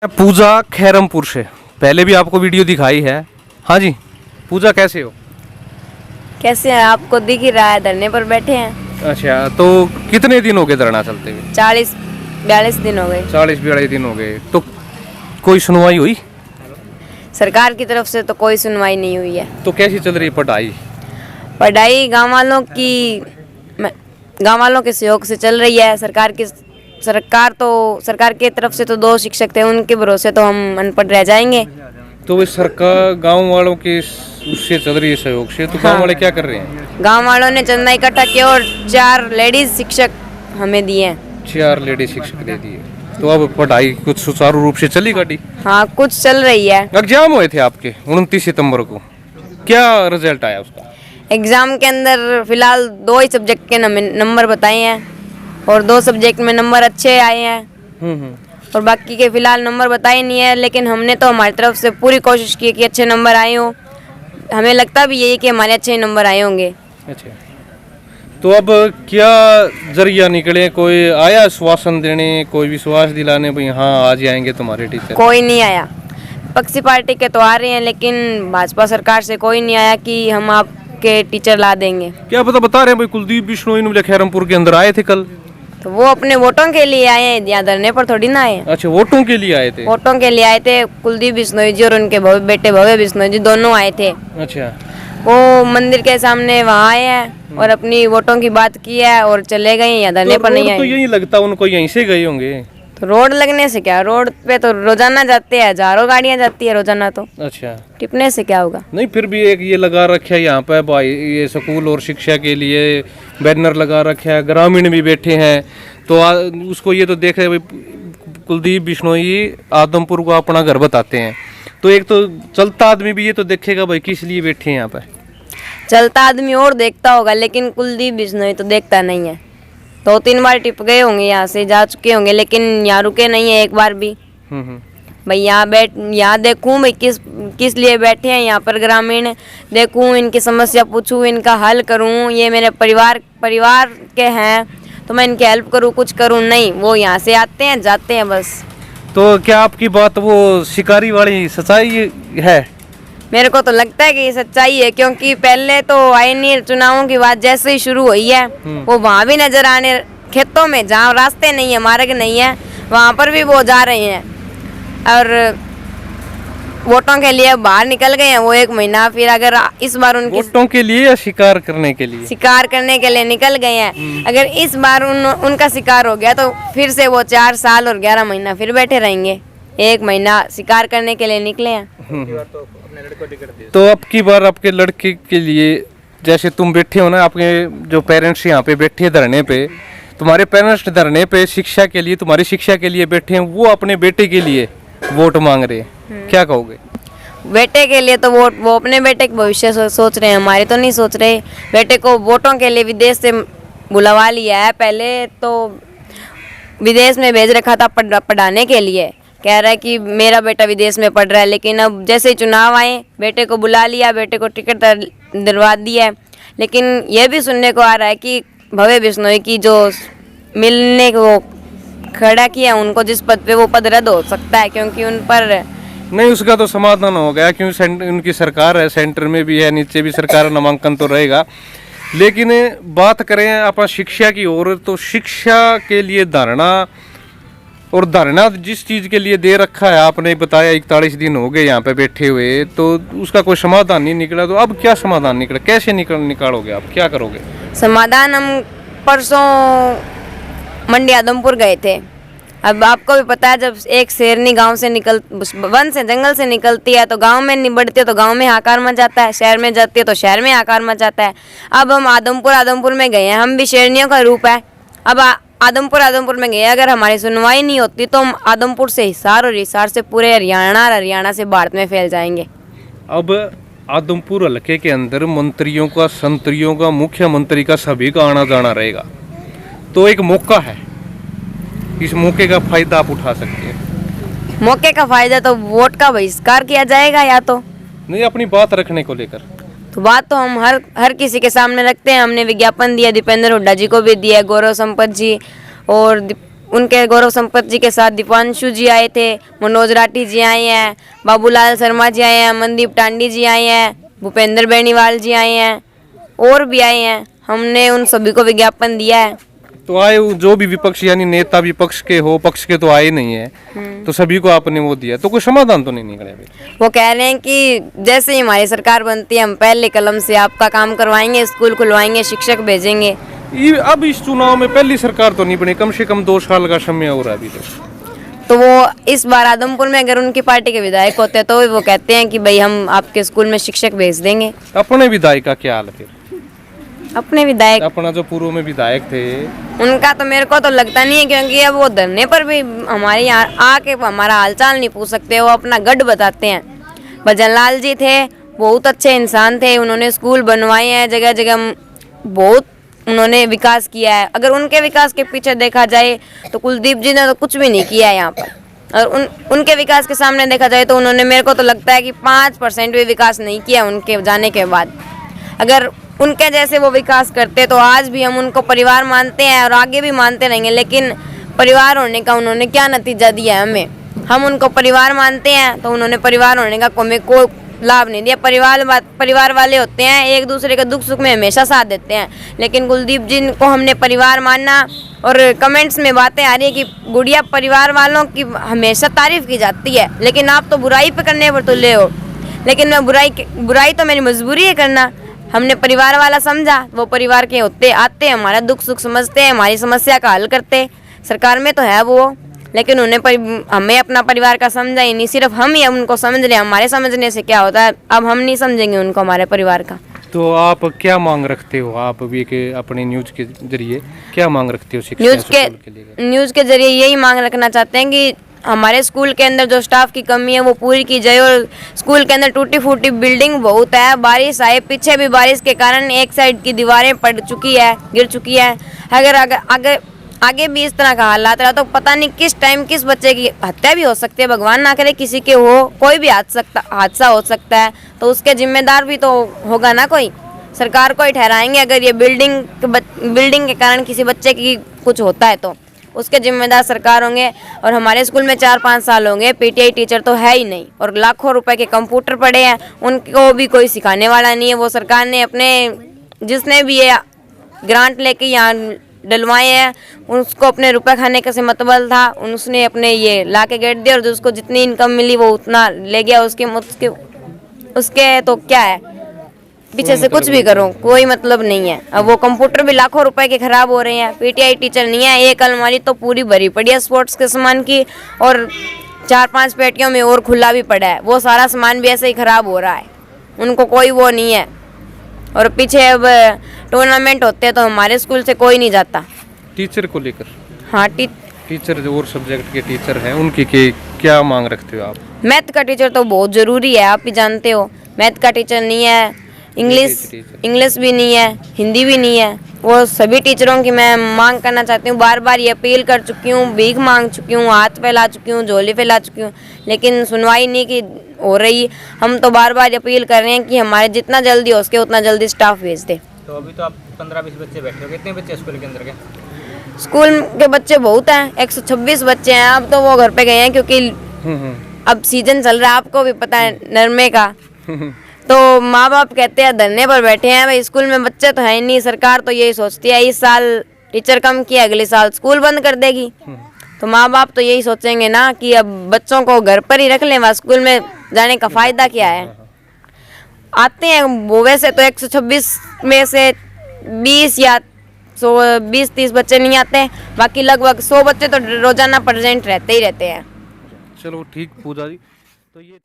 पूजा खैरमपुर से पहले भी आपको वीडियो दिखाई है। हाँ जी पूजा, कैसे हो? कैसे हैं? आपको दिख ही रहा है, धरने पर बैठे हैं। अच्छा, तो कितने दिन हो गए धरना चलते हुए? 40-42 दिन हो गए। 40-42 दिन हो गए। तो कोई सुनवाई हुई? सरकार की तरफ से तो कोई सुनवाई नहीं हुई है। तो कैसी चल रही है पढ़ाई? पढ़ाई गांव वालों के सहयोग से चल रही है। सरकार के तरफ से तो 2 शिक्षक थे, उनके भरोसे तो हम अनपढ़ रह जाएंगे। तो वे सरकार गांव वालों के उससे चल रही है सहयोग से, तो गांव वाले क्या कर रहे हैं? गांव वालों ने चंदा इकट्ठा किया और 4 लेडीज शिक्षक हमें दिए हैं। 4 लेडी शिक्षक दे दिए। तो अब पढ़ाई कुछ सुचारू रूप से चली गाड़ी? हाँ, कुछ चल रही है। एग्जाम हुए थे आपके 29 सितंबर को, क्या रिजल्ट आया उसका? एग्जाम के अंदर फिलहाल 2 ही सब्जेक्ट के नंबर बताए हैं और 2 सब्जेक्ट में नंबर अच्छे आए हैं। और बाकी के फिलहाल नंबर बताए नहीं है, लेकिन हमने तो हमारी तरफ से पूरी कोशिश की कि अच्छे नंबर आए हों। हमें लगता भी यही कि हमारे अच्छे नंबर आए होंगे। अच्छा, तो अब क्या जरिया निकले? कोई आया आश्वासन देने, कोई विश्वास दिलाने भाई हाँ आज आएंगे तुम्हारे टीचर? कोई नहीं आया। पक्षी पार्टी के तो आ रहे हैं, लेकिन भाजपा सरकार से कोई नहीं आया कि हम आपके टीचर ला देंगे। क्या पता बता रहे हैं भाई कुलदीप बिश्नोई खैरमपुर के अंदर आए थे कल। तो वो अपने वोटों के लिए आए हैं, यहाँ धरने पर थोड़ी ना आए। अच्छा, वोटों के लिए आए थे? वोटों के लिए आए थे। कुलदीप बिश्नोई जी और उनके बेटे भव्य बिश्नोई जी दोनों आए थे। अच्छा, वो मंदिर के सामने वहाँ आए हैं और अपनी वोटों की बात की है और चले गए, यहाँ धरने पर नहीं आए। तो यही लगता उनको यहीं से गए होंगे। तो रोड लगने से क्या, रोड पे तो रोजाना जाते हैं, हजारों गाड़ियाँ जाती है रोजाना। तो अच्छा, टिपने से क्या होगा? नहीं फिर भी एक ये लगा रखा है यहाँ पे भाई, ये स्कूल और शिक्षा के लिए बैनर लगा रखा है, ग्रामीण भी बैठे हैं। तो उसको ये तो देख रहे भाई कुलदीप बिश्नोई आदमपुर को अपना घर बताते हैं, तो एक तो चलता आदमी भी ये तो देखेगा भाई किस लिए बैठे हैं यहाँ पे। चलता आदमी और देखता होगा, लेकिन कुलदीप बिश्नोई तो देखता नहीं है। 2-3 बार टिप गए होंगे, यहाँ से जा चुके होंगे, लेकिन यहाँ रुके नहीं है एक बार भी। भाई यहाँ देखूं भाई किस लिए बैठे हैं यहाँ पर ग्रामीण, देखूं इनकी समस्या पूछूं, इनका हल करूं। ये मेरे परिवार के हैं तो मैं इनकी हेल्प करूं, कुछ करूं नहीं। वो यहाँ से आते हैं जाते हैं बस। तो क्या आपकी बात वो शिकारी वाली सच्चाई है? मेरे को तो लगता है कि ये सच्चाई है, क्योंकि पहले तो आईनी चुनावों की बात जैसे ही शुरू हुई है, वो वहाँ भी नजर आने, खेतों में जहाँ रास्ते नहीं है, मार्ग नहीं है, वहाँ पर भी वो जा रहे हैं। और वोटों के लिए बाहर निकल गए हैं वो 1 महीना। फिर अगर इस बार उनकी वोटों के लिए या शिकार करने के लिए? शिकार करने के लिए निकल गए हैं। अगर इस बार उनका शिकार हो गया तो फिर से वो 4 साल और 11 महीना फिर बैठे रहेंगे। 1 महीना शिकार करने के लिए निकले हैं। तो अब की बार आपके लड़के के लिए, जैसे तुम बैठे हो ना, आपके जो पेरेंट्स यहाँ पे बैठे धरने पे, तुम्हारे पेरेंट्स धरने पे शिक्षा के लिए, तुम्हारी शिक्षा के लिए बैठे हैं, वो अपने बेटे के लिए वोट मांग रहे हैं, क्या कहोगे? बेटे के लिए तो वो अपने बेटे के भविष्य सोच रहे हैं, हमारे तो नहीं सोच रहे। बेटे को वोटों के लिए विदेश से बुलवा लिया है। पहले तो विदेश में भेज रखा था पढ़ाने के लिए, कह रहा है कि मेरा बेटा विदेश में पढ़ रहा है, लेकिन अब जैसे ही चुनाव आए बेटे को बुला लिया, बेटे को टिकट दिलवा दिया है। लेकिन यह भी सुनने को आ रहा है कि भव्य बिश्नोई की जो मिलने को खड़ा किया, उनको जिस पद पे वो पद रद्द हो सकता है, क्योंकि उन पर नहीं, उसका तो समाधान हो गया क्योंकि उनकी सरकार है, सेंटर में भी है, नीचे भी सरकार, नामांकन तो रहेगा। लेकिन बात करें अपन शिक्षा की ओर, तो शिक्षा के लिए धरना जिस चीज़ के लिए दे रखा है, आपने बताया 41 दिन हो गए यहाँ पे बैठे हुए, तो उसका कोई समाधान नहीं निकला। तो अब क्या समाधान निकला, कैसे निकालोगे आप, क्या करोगे? समाधान हम परसों मंडी आदमपुर गए थे। अब आपको भी पता है, जब एक शेरनी गांव से वन से जंगल से निकलती है तो गांव में निबड़ती है तो गांव में हाकार मच जाता है, शहर में जाती है तो शहर में हाकार मच जाता है। अब हम आदमपुर में गए हैं, हम भी शेरनियों का रूप है। अब आदमपुर में गए, अगर हमारी सुनवाई नहीं होती तो हम आदमपुर से हिसार और हिसार से पूरे हरियाणा से भारत में फैल जाएंगे। अब आदमपुर हल्के के अंदर मंत्रियों का, संतरियों का, मुख्यमंत्री का, सभी का आना जाना रहेगा, तो एक मौका है, इस मौके का फायदा आप उठा सकते हैं। मौके का फायदा तो वोट का बहिष्कार किया जाएगा, या तो नहीं अपनी बात रखने को लेकर। तो बात तो हम हर किसी के सामने रखते हैं। हमने विज्ञापन दिया, दीपेंद्र हुड्डा जी को भी दिया, गौरव संपत जी और उनके गौरव संपत जी के साथ दीपांशु जी आए थे, मनोज राठी जी आए हैं, बाबूलाल शर्मा जी आए हैं, मनदीप टांडी जी आए हैं, भूपेंद्र बेनीवाल जी आए हैं, और भी आए हैं। हमने उन सभी को विज्ञापन दिया है। तो आए जो भी विपक्ष यानी नेता विपक्ष के हो पक्ष के तो आए नहीं है, तो सभी को आपने वो दिया, तो कोई समाधान तो नहीं निकला अभी? वो कह रहे हैं कि जैसे ही हमारी सरकार बनती है हम पहले कलम से आपका काम करवाएंगे, स्कूल खुलवाएंगे, शिक्षक भेजेंगे। अब इस चुनाव में पहली सरकार तो नहीं बनी, कम से कम 2 साल का समय हो रहा है अभी तो वो इस बार आदमपुर में अगर उनकी पार्टी के विधायक होते तो वो कहते हैं कि भाई हम आपके स्कूल में शिक्षक भेज देंगे। अपने विधायक का क्या हाल है फिर? अपने विधायक, अपना जो पूर्व में विधायक थे, उनका तो मेरे को तो लगता नहीं है, क्योंकि अब वो धरने पर भी हमारे यहाँ आके हमारा हालचाल नहीं पूछ सकते, वो अपना गढ़ बताते हैं। भजन लाल जी थे, बहुत अच्छे इंसान थे, उन्होंने स्कूल बनवाए हैं, जगह जगह बहुत उन्होंने विकास किया है। अगर उनके विकास के पीछे देखा जाए तो कुलदीप जी ने तो कुछ भी नहीं किया है यहाँ पर, और उनके विकास के सामने देखा जाए तो उन्होंने, मेरे को तो लगता है कि 5% भी विकास नहीं किया उनके जाने के बाद। अगर उनके जैसे वो विकास करते तो आज भी हम उनको परिवार मानते हैं और आगे भी मानते रहेंगे, लेकिन परिवार होने का उन्होंने क्या नतीजा दिया है हमें? हम उनको परिवार मानते हैं तो उन्होंने परिवार होने का हमें कोई लाभ नहीं दिया। परिवार वाले होते हैं, एक दूसरे के दुख सुख में हमेशा साथ देते हैं, लेकिन कुलदीप जी को हमने परिवार मानना, और कमेंट्स में बातें आ रही है कि गुड़िया परिवार वालों की हमेशा तारीफ की जाती है, लेकिन आप तो बुराई पे करने पर तुले हो। लेकिन मैं बुराई तो मेरी मजबूरी है करना। हमने परिवार वाला समझा, वो परिवार के होते आते हमारा दुख सुख समझते हैं, हमारी समस्या का हल करते। सरकार में तो है वो, लेकिन हमें अपना परिवार का समझा ही नहीं, सिर्फ हम ही उनको समझ रहे हैं। हमारे समझने से क्या होता है, अब हम नहीं समझेंगे उनको हमारे परिवार का। तो आप क्या मांग रखते हो? आप भी के अपने न्यूज के जरिए क्या मांग रखते हो शिक्षा के लिए? न्यूज के जरिए यही मांग रखना चाहते हैं कि हमारे स्कूल के अंदर जो स्टाफ की कमी है वो पूरी की जाए, और स्कूल के अंदर टूटी फूटी बिल्डिंग बहुत है, बारिश आए, पीछे भी बारिश के कारण एक साइड की दीवारें पड़ चुकी है, गिर चुकी है। अगर आगे भी इस तरह का हालात रहा तो पता नहीं किस टाइम किस बच्चे की हत्या भी हो सकती है, भगवान ना करे किसी के हो, कोई भी हादसा हो सकता है, तो उसके जिम्मेदार भी तो होगा ना कोई। सरकार को ही ठहराएंगे अगर ये बिल्डिंग के कारण किसी बच्चे की कुछ होता है तो उसके जिम्मेदार सरकार होंगे। और हमारे स्कूल में 4-5 साल होंगे, पीटीआई टीचर तो है ही नहीं, और लाखों रुपए के कंप्यूटर पड़े हैं, उनको भी कोई सिखाने वाला नहीं है। वो सरकार ने अपने जिसने भी ये ग्रांट लेके यहाँ डलवाए हैं उसको अपने रुपए खाने का से मतबल था, उसने अपने ये ला के गेट दिया, और उसको जितनी इनकम मिली वो उतना ले गया। उसके तो क्या है, पीछे से कुछ भी करो कोई मतलब नहीं है। अब वो कंप्यूटर भी लाखों रुपए के खराब हो रहे हैं, पीटीआई टीचर नहीं है, एक अलमारी तो पूरी भरी पड़ी है स्पोर्ट्स के सामान की, और 4-5 पेटियों में और खुला भी पड़ा है, वो सारा सामान भी ऐसे ही खराब हो रहा है, उनको कोई वो नहीं है। और पीछे अब टूर्नामेंट होते हैं तो हमारे स्कूल से कोई नहीं जाता। टीचर को लेकर? हाँ, टीचर जो और सब्जेक्ट के टीचर हैं उनकी क्या मांग रखते हो आप? मैथ का टीचर तो बहुत ज़रूरी है, आप भी जानते हो। मैथ का टीचर नहीं है, इंग्लिश भी नहीं है, हिंदी भी नहीं है। वो सभी टीचरों की मैं मांग करना चाहती हूँ। बार बार ये अपील कर चुकी हूँ, भीख मांग चुकी हूँ, हाथ फैला चुकी हूँ, झोली फैला चुकी हूँ, लेकिन सुनवाई नहीं की हो रही। हम तो बार बार अपील कर रहे हैं कि हमारे जितना जल्दी हो सके उतना जल्दी स्टाफ भेज दे। तो अभी तो आप 15-20 बच्चे बैठे हो, कितने बच्चे स्कूल के अंदर के? स्कूल के बच्चे बहुत हैं, 126 बच्चे हैं। अब तो वो घर पे गए हैं क्योंकि अब सीजन चल रहा है, आपको भी पता है नरमे का। तो माँ बाप कहते हैं धरने पर बैठे हैं, भाई स्कूल में बच्चे तो है नहीं। सरकार तो यही सोचती है इस साल टीचर कम किया, अगले साल स्कूल बंद कर देगी। तो माँ बाप तो यही सोचेंगे ना कि अब बच्चों को घर पर ही रख लें, वहाँ स्कूल में जाने का फायदा क्या है। आते हैं वो वैसे तो 126 में से 20-30 बच्चे नहीं आते, बाकी लगभग 100 बच्चे तो रोजाना प्रेजेंट रहते ही रहते हैं। चलो ठीक पूजा जी, तो ये